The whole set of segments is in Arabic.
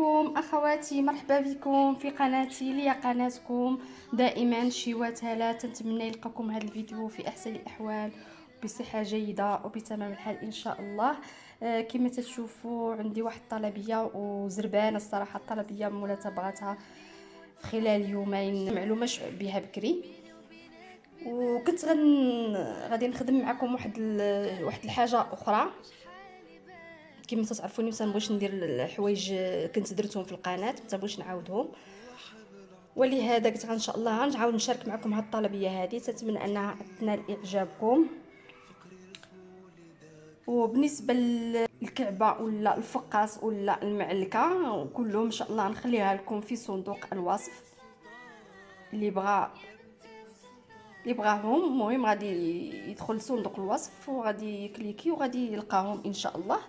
عليكم اخواتي، مرحبا بكم في قناتي ليا قناتكم دائما شيوات هالة. تنتمنى يلقاكم هذا الفيديو في احسن الاحوال بصحه جيده وبتمام الحال ان شاء الله. كما تشوفوا عندي واحد الطلبيه وزربانه الصراحه. الطلبيه مولاتها بغاتها في خلال يومين معلومه بها بكري، وكنت غادي نخدم معكم واحد الحاجه اخرى. كما تعرفوني ما تنبغيش ندير الحوايج كنت درتهم في القناه، ما تنبغيش نعاودهم، ولهذا قلت ان شاء الله نعاود نشارك معكم هذه الطلبيه هذه. تنتمنى انها تنال اعجابكم. وبالنسبه للكعبه ولا الفقاس ولا المعلكه كلهم ان شاء الله نخليها لكم في صندوق الوصف. اللي بغاهم المهم غادي يدخل لصندوق الوصف وغادي يكليكي وغادي يلقاهم ان شاء الله.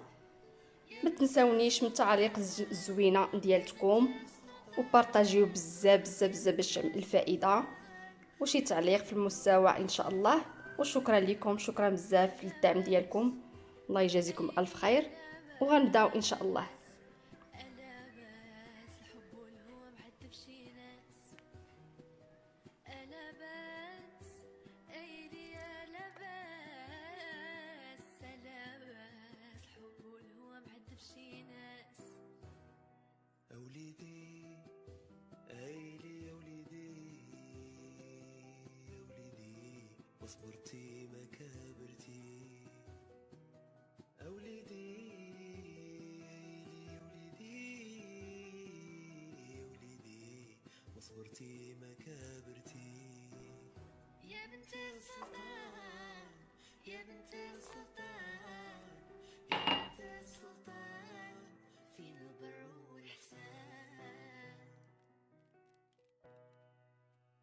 ما تنساونيش من التعاليق الزوينه ديالتكم، وبارطاجيو بزاف بزاف بزاف باش تعمل الفائده، وشي تعليق في المستوى ان شاء الله. وشكرا لكم، شكرا بزاف للدعم ديالكم، الله يجازيكم الف خير. وغنبداو ان شاء الله. وصبرتي ما كبرتي أوليدي يا وليدي وصبرتي ما كبرتي يا بنت السلطان يا بنت السلطان يا بنت السلطان فينا البر والإحسان.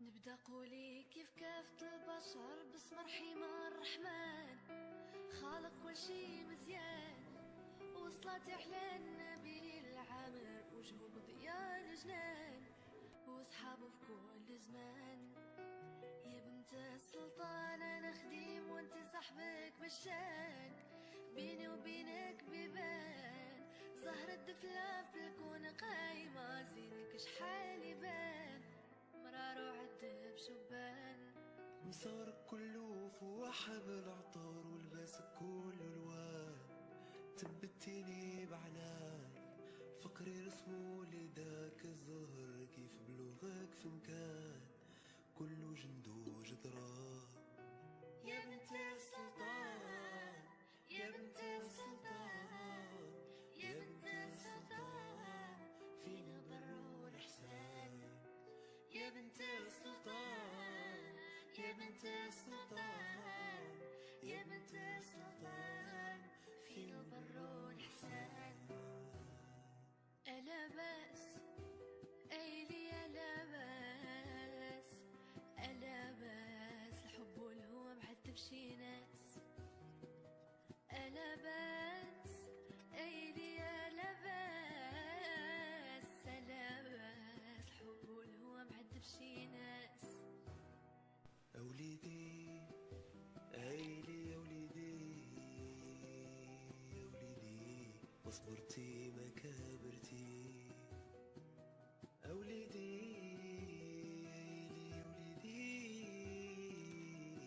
نبدأ قولي كيف كافة البشر باسم رحيم الرحمن، خالق كل شي مزيان، وصلات أحلى النبي العامر وجهه بضياء الجنان، وصحابه في كل زمان. يا بنت السلطان أنا خديم وانت صاحبك بالشان، بيني وبينك بيبان زهرة دفلة في الكون قايمة، زينك شحال يبان مرار وعذب شبان. مسارك كله فوق حبل عطار ولباسك كله الوان، تبتيني بعنان فقري رسمو لداك الزهر كيف بلوغك في مكان كله جندو جدران. يا بنت السلطان يا بنت السلطان يا بنت السلطان فينا بر والإحسان. يا بنت السلطان يا بنت السلطان يا بنت السلطان فينا البر والإحسان. ألا بأس أيلي ألا بأس ألا بأس الحب والهوى معذب شي ناس. ألا بأس أيلي ألا بأس ألا بأس الحب والهوى معذب شي ناس. أوليدي أيلي يا وليدي يا وليدي وصبرتي ما كبرتي أوليدي يا وليدي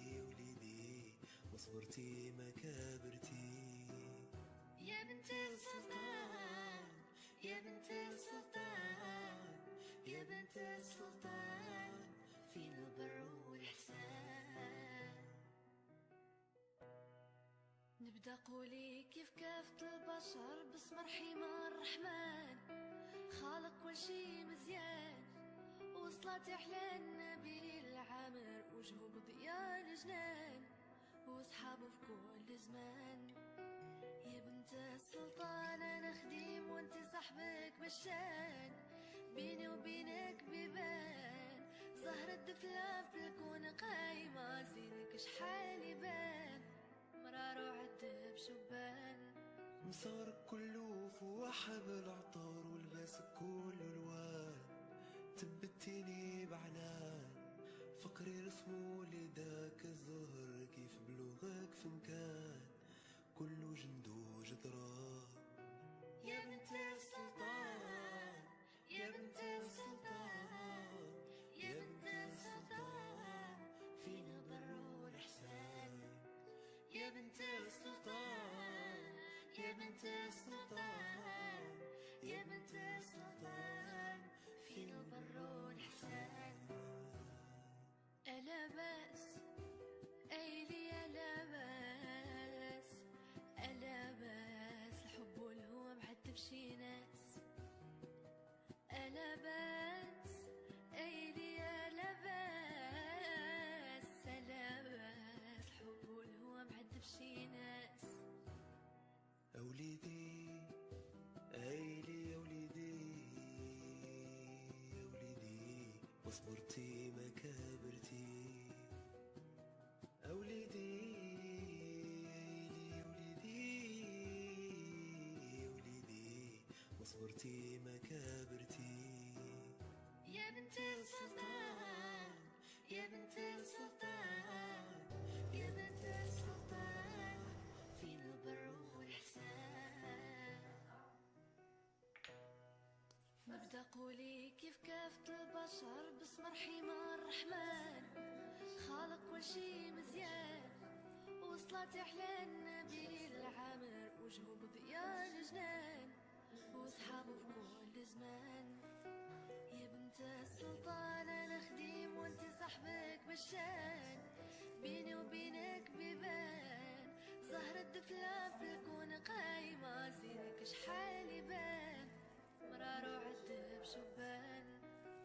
يا وليدي وصبرتي ما كبرتي. يا بنت السلطان يا بنت السلطان يا بنت السلطان فينا البر والإحسان. نبدأ قولي كيف كافة البشر باسم رحيم الرحمن، خالق كل شي مزيان، وصلات أحلى النبي العامر وجهه بضياء الجنان، وصحابه في كل زمان. يا بنت السلطان أنا خديم وانت صاحبك بالشان، بيني وبينك بيبان زهرة دفلة في الكون قايمة، زينك شحال يبان مرار وعذب شبان. مسارك كله فوق حبل عطار ولباسك كله الوان، تبتيني بعنان فقري رسمو لداك الزهر كيف بلوغك في مكان كله جندو جدران. يا بنت السلطان بنت السلطان يا بنت السلطان فين البر والإحسان ألا بأس أيلي ألا بأس ألا بأس الحب والهوى معذب شي ناس ألا بأس أيلي ألا بأس ألا بأس الحب والهوى معذب شي ناس أوليدي أيلي أوليدي أوليدي وصبرتي ما كبرتي أوليدي أيلي أوليدي أوليدي وصبرتي ما كبرتي يا بنت السلطان يا بنت السلطان يا بنت السلطان فين البر والإحسان نبدا قولي كيف كافة البشر باسم رحيم الرحمن خالق كل شي مزيان وصلات أحلى النبي العامر وجهه بضياء الجنان وصحابه في كل زمان يا بنت السلطان انا خديم وانت صاحبك بالشان بيني وبينك بيبان زهرة الدفلة في الكون قايمة زينك شحال يبان مرار وعذب شبان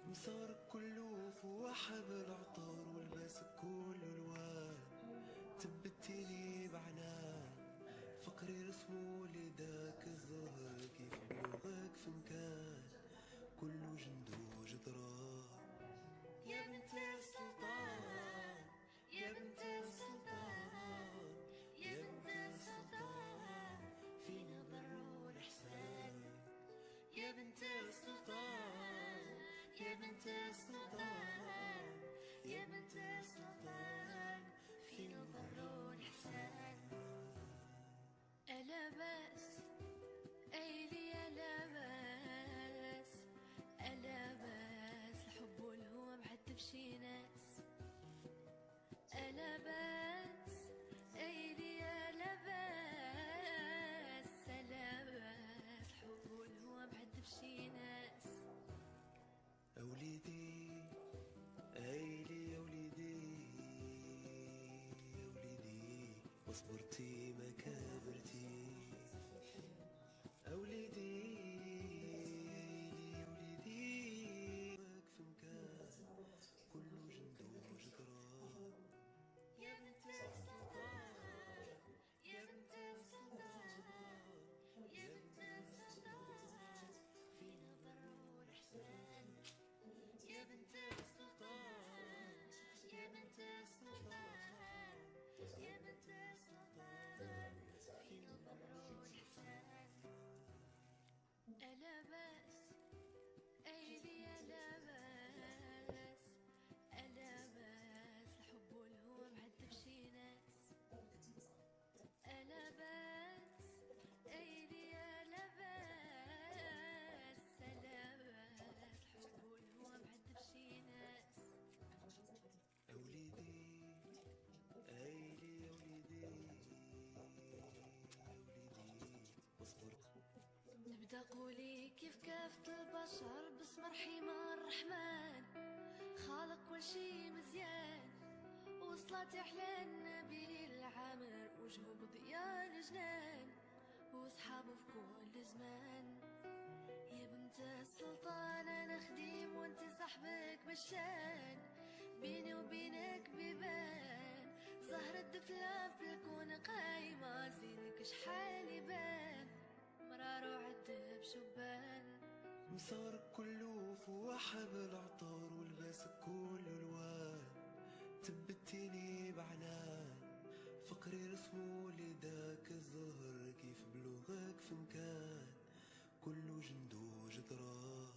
مسارك كله فوحة بالعطار والباسك كله الوان تبتيني بعنان فقري رسمو لداك الزهر كيف بلغك في مكان كله جندو جدران يا بنت السلطان يا بنت السلطان يا بنت السلطان فينا البر والإحسان يا بنت السلطان يا بنت السلطان يا بنت السلطان فينا البر والإحسان ألا بأس أيلي ألا بأس ألا بأس الحب والهوى معذب شي ناس ألا بأس أيلي ألا بأس ألا بأس الحب والهوى معذب شي ناس أوليدي أيلي أوليدي أوليدي وصبرتي ما كبرتي أوليدي أيلي أوليدي في مكان كله جندو جدران يا بنت السلطان يا بنت السلطان يا بنت السلطان فينا البر والإحسان يا بنت السلطان يا بنت السلطان يا بنت السلطان فينا البر والإحسان ألا بأس أيلي ألا بأس ألا بأس الحب والهوى معذب شي ناس ألا بأس أيلي ألا بأس ألا بأس الحب والهوى معذب شي ناس أوليدي أيلي أوليدي أوليدي وصبرت نبدا قولي كيف كافة البشر باسم رحيم الرحمن خالق كل شي مزيان وصلات أحلى النبي العامر وجهه بضياء الجنان وصحابه في كل زمان يا بنت السلطان انا خديم وانت صاحبك بالشان بيني وبينك بيبان زهرة الدفلة في الكون قايمة زينك شحال يبان مرار وعذب شبان مسارك كله فوحة بالعطار والباسك كله الوان تبتيني بعنان فقري رسمو لداك الزهر كيف بلغك في مكان كله جندو جدران